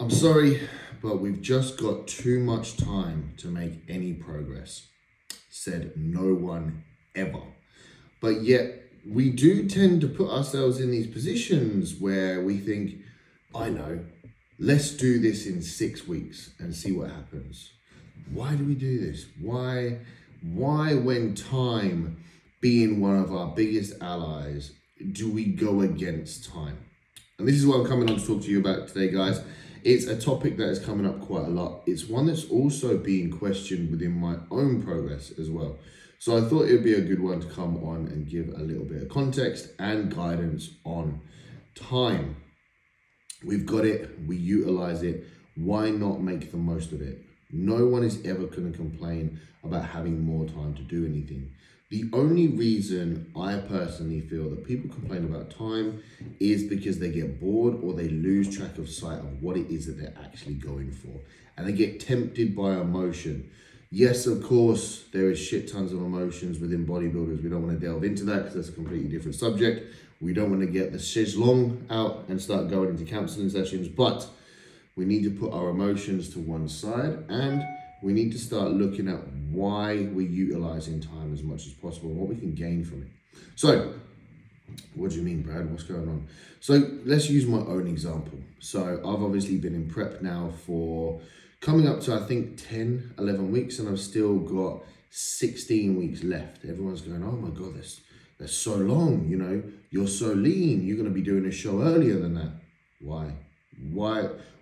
I'm sorry, but we've just got too much time to make any progress, said no one ever. But yet, we do tend to put ourselves in these positions where we think, I know, let's do this in 6 weeks and see what happens. Why do we do this? Why when time being one of our biggest allies, do we go against time? And this is what I'm coming on to talk to you about today, guys. It's a topic that is coming up quite a lot. It's one that's also being questioned within my own progress as well. So I thought it would be a good one to come on and give a little bit of context and guidance on time. We've got it, we utilize it. Why not make the most of it? No one is ever going to complain about having more time to do anything. The only reason I personally feel that people complain about time is because they get bored or they lose track of sight of what it is that they're actually going for. And they get tempted by emotion. Yes, of course, there is shit tons of emotions within bodybuilders. We don't want to delve into that because that's a completely different subject. We don't want to get the long out and start going into counseling sessions, but we need to put our emotions to one side and we need to start looking at why we're utilizing time as much as possible and what we can gain from it. So, what do you mean, Brad? What's going on? So, let's use my own example. So, I've obviously been in prep now for coming up to, I think, 10, 11 weeks, and I've still got 16 weeks left. Everyone's going, oh my God, that's so long, you know, you're so lean, you're going to be doing a show earlier than that.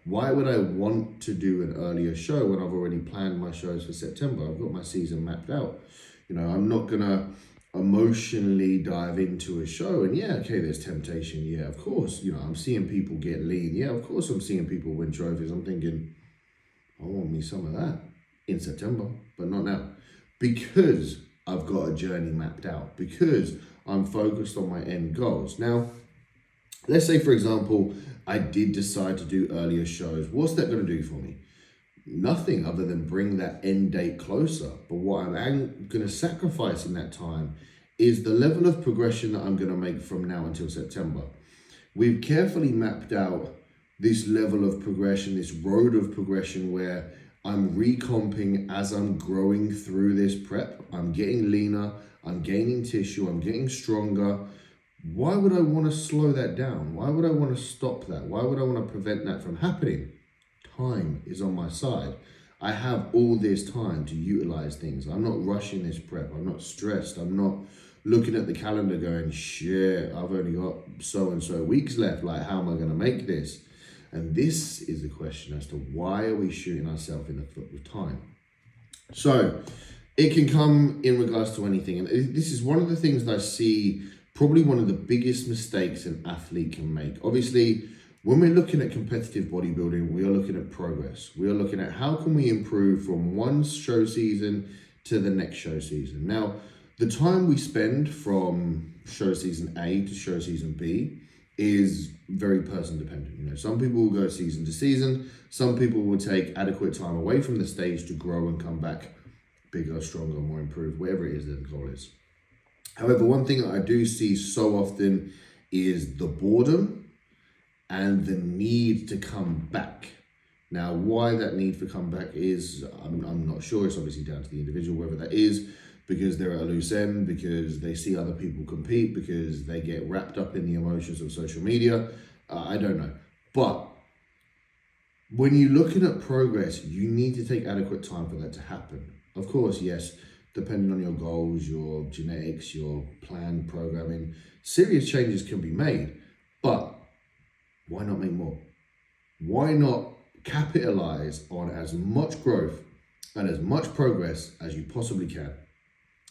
Why would I want to do an earlier show when I've already planned my shows for September? I've got my season mapped out. You know, I'm not going to emotionally dive into a show and yeah, okay, there's temptation. Yeah, of course, you know, I'm seeing people get lean. Yeah, of course I'm seeing people win trophies. I'm thinking, I want me some of that in September, but not now. Because I've got a journey mapped out, because I'm focused on my end goals. Now, let's say, for example, I did decide to do earlier shows. What's that going to do for me? Nothing other than bring that end date closer. But what I'm going to sacrifice in that time is the level of progression that I'm going to make from now until September. We've carefully mapped out this level of progression, this road of progression where I'm recomping as I'm growing through this prep. I'm getting leaner, I'm gaining tissue, I'm getting stronger. Why would I want to slow that down? Why would I want to stop that? Why would I want to prevent that from happening? Time is on my side. I have all this time to utilize things. I'm not rushing this prep. I'm not stressed. I'm not looking at the calendar going, shit, I've only got so-and-so weeks left. Like, how am I going to make this? And this is the question as to why are we shooting ourselves in the foot with time? So it can come in regards to anything. And this is one of the things that I see probably one of the biggest mistakes an athlete can make. Obviously, when we're looking at competitive bodybuilding, we are looking at progress. We are looking at how can we improve from one show season to the next show season. Now, the time we spend from show season A to show season B is very person dependent. You know, some people will go season to season. Some people will take adequate time away from the stage to grow and come back bigger, stronger, more improved, whatever it is that the goal is. However, one thing that I do see so often is the boredom and the need to come back. Now, why that need for comeback is, I'm not sure. It's obviously down to the individual, whether that is because they're at a loose end, because they see other people compete, because they get wrapped up in the emotions of social media. I don't know. But when you're looking at progress, you need to take adequate time for that to happen. Of course, yes, depending on your goals, your genetics, your planned programming, serious changes can be made. But why not make more? Why not capitalize on as much growth and as much progress as you possibly can?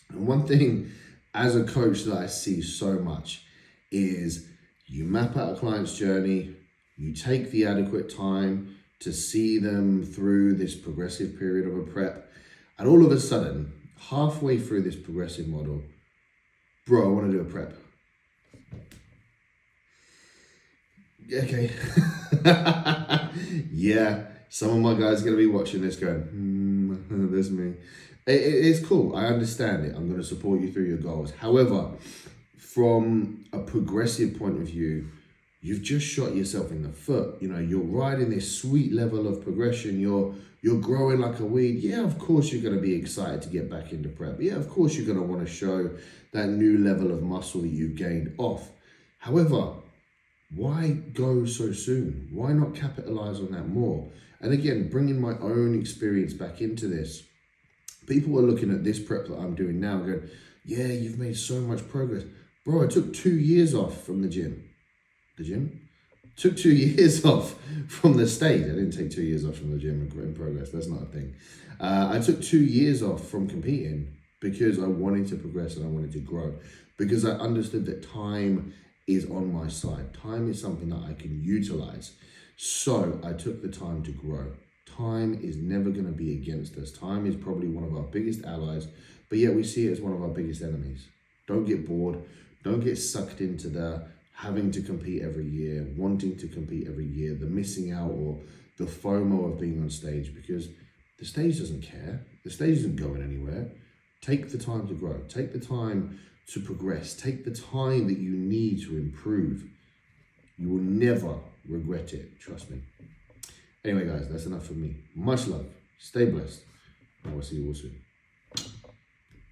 And one thing as a coach that I see so much is you map out a client's journey, you take the adequate time to see them through this progressive period of a prep, and all of a sudden, halfway through this progressive model, bro, I want to do a prep. Okay. Yeah, some of my guys are going to be watching this going, there's me. It's cool. I understand it. I'm going to support you through your goals. However, from a progressive point of view, you've just shot yourself in the foot. You know, you're riding this sweet level of progression. You're growing like a weed. Yeah, of course you're going to be excited to get back into prep. Yeah, of course you're going to want to show that new level of muscle that you've gained off. However, why go so soon? Why not capitalize on that more? And again, bringing my own experience back into this, people are looking at this prep that I'm doing now and going, yeah, you've made so much progress. Bro, I took 2 years off from the gym. Took 2 years off from the stage. I didn't take 2 years off from the gym in progress. That's not a thing. I took 2 years off from competing because I wanted to progress and I wanted to grow. Because I understood that time is on my side. Time is something that I can utilize. So I took the time to grow. Time is never going to be against us. Time is probably one of our biggest allies, but yet we see it as one of our biggest enemies. Don't get bored. Don't get sucked into the having to compete every year, wanting to compete every year, the missing out or the FOMO of being on stage, because the stage doesn't care. The stage isn't going anywhere. Take the time to grow. Take the time to progress. Take the time that you need to improve. You will never regret it. Trust me. Anyway, guys, that's enough for me. Much love. Stay blessed. I will see you all soon.